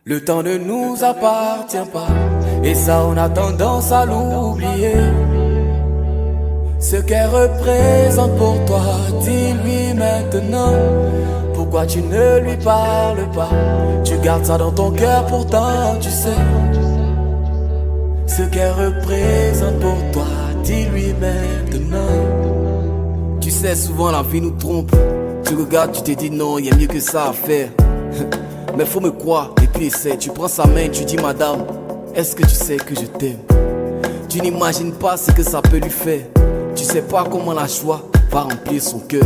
Le temps ne nous appartient pas, et ça on a tendance à l'oublier. Ce qu'elle représente pour toi, dis-lui maintenant. Pourquoi tu ne lui parles pas? Tu gardes ça dans ton cœur, pourtant tu sais. Ce qu'elle représente pour toi, dis-lui maintenant. Tu sais, souvent la vie nous trompe. Tu regardes, tu te dis non, y a mieux que ça à faire. Mais faut me croire, et puis essaie. Tu prends sa main, tu dis madame, est-ce que tu sais que je t'aime? Tu n'imagines pas ce que ça peut lui faire. Tu sais pas comment la joie va remplir son cœur.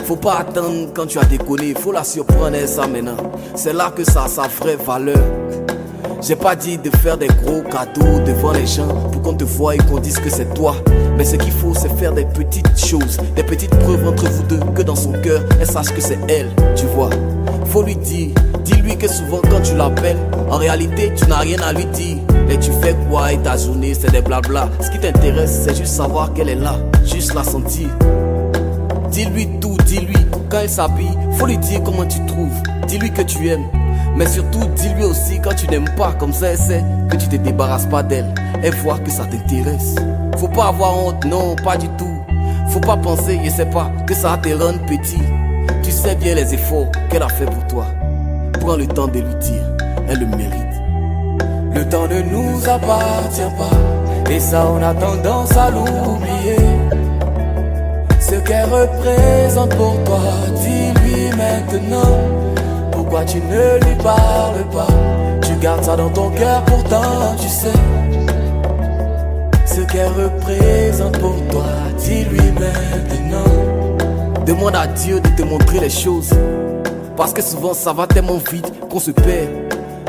Faut pas attendre quand tu as déconné, faut la surprendre et ça maintenant. C'est là que ça a sa vraie valeur. J'ai pas dit de faire des gros cadeaux devant les gens pour qu'on te voie et qu'on dise que c'est toi. Mais ce qu'il faut, c'est faire des petites choses, des petites preuves entre vous deux, que dans son cœur, elle sache que c'est elle, tu vois. Faut lui dire, dis-lui que souvent quand tu l'appelles, en réalité tu n'as rien à lui dire. Et tu fais quoi et ta journée c'est des blabla. Ce qui t'intéresse c'est juste savoir qu'elle est là, juste la sentir. Dis-lui tout, dis-lui quand elle s'habille, faut lui dire comment tu trouves. Dis-lui que tu aimes, mais surtout dis-lui aussi quand tu n'aimes pas. Comme ça elle sait que tu te débarrasses pas d'elle. Elle voit que ça t'intéresse. Faut pas avoir honte, non pas du tout. Faut pas penser, je sais pas, que ça te rende petit. Tu sais bien les efforts qu'elle a fait pour toi. Prends le temps de lui dire, elle le mérite. Le temps ne nous appartient pas, et ça on a tendance à l'oublier. Ce qu'elle représente pour toi, dis-lui maintenant. Pourquoi tu ne lui parles pas? Tu gardes ça dans ton cœur, pourtant tu sais. Ce qu'elle représente pour toi, dis-lui maintenant. Demande à Dieu de te montrer les choses, parce que souvent ça va tellement vite qu'on se perd.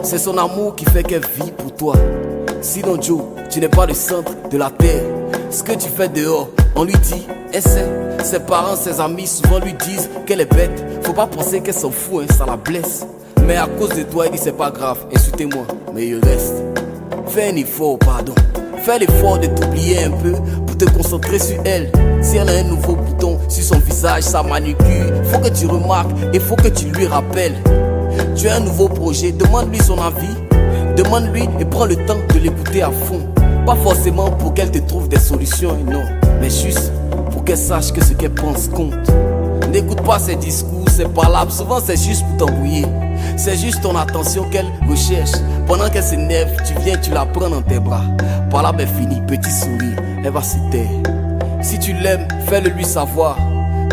C'est son amour qui fait qu'elle vit pour toi. Sinon Joe, tu n'es pas le centre de la terre. Ce que tu fais dehors, on lui dit, elle sait. Ses parents, ses amis souvent lui disent qu'elle est bête. Faut pas penser qu'elle s'en fout, hein, ça la blesse. Mais à cause de toi, il dit c'est pas grave, insultez-moi, mais il reste. Fais un effort, pardon. Fais l'effort de t'oublier un peu pour te concentrer sur elle. Si elle a un nouveau bouton sur son visage, sa manucure, faut que tu remarques et faut que tu lui rappelles. Tu as un nouveau projet, demande-lui son avis. Demande-lui et prends le temps de l'écouter à fond. Pas forcément pour qu'elle te trouve des solutions, non, mais juste pour qu'elle sache que ce qu'elle pense compte. N'écoute pas ses discours, ses palabres, souvent c'est juste pour t'embrouiller. C'est juste ton attention qu'elle recherche. Pendant qu'elle s'énerve, tu viens, tu la prends dans tes bras. Par là, ben fini, petit sourire, elle va se taire. Si tu l'aimes, fais-le lui savoir.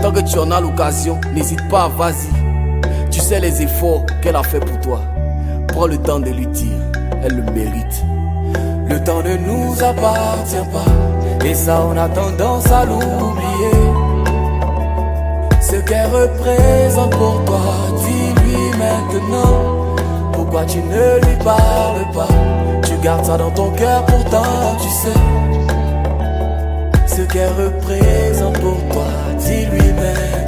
Tant que tu en as l'occasion, n'hésite pas, vas-y. Tu sais les efforts qu'elle a fait pour toi. Prends le temps de lui dire, elle le mérite. Le temps ne nous appartient pas, et ça on a tendance à l'oublier. Ce qu'elle représente pour toi, dis-lui maintenant. Pourquoi tu ne lui parles pas? Tu gardes ça dans ton cœur, pourtant tu sais. Ce qu'elle représente pour toi, dis-lui maintenant.